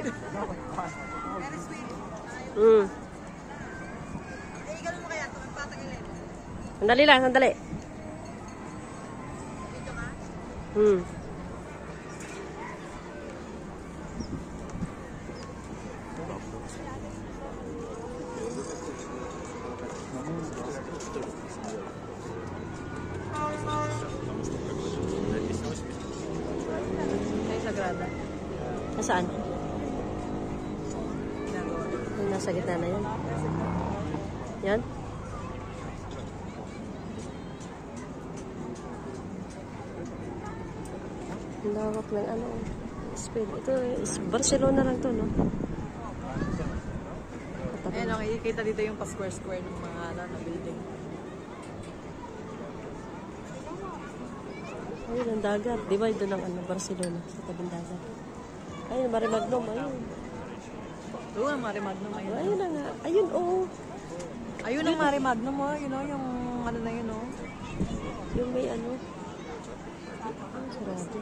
Very sweet. Hmm. Eh, ganun mo kaya ito. Ang patagilin. Sandali lang, sandali. Dito ka? Hmm. Ay, sagrada. Nasaan? Yung nasa gitna na yun. Yan? Ang lawak ng ano. Spain. Ito is Barcelona lang to, no? Eh, nakikita dito yung pa-square-square ng mga na building. Ayun, ang dagat. Di ba doon ang ano, Barcelona? Sa tabing dagat. Ayun, Mare Magnum. Ayun. Doon ang Mare Magnum. Ayun na nga. Ayun, oo. Ayun ang Mare Magnum, oh. You know, yung ano na yun, oh. Yung may ano. Sarado.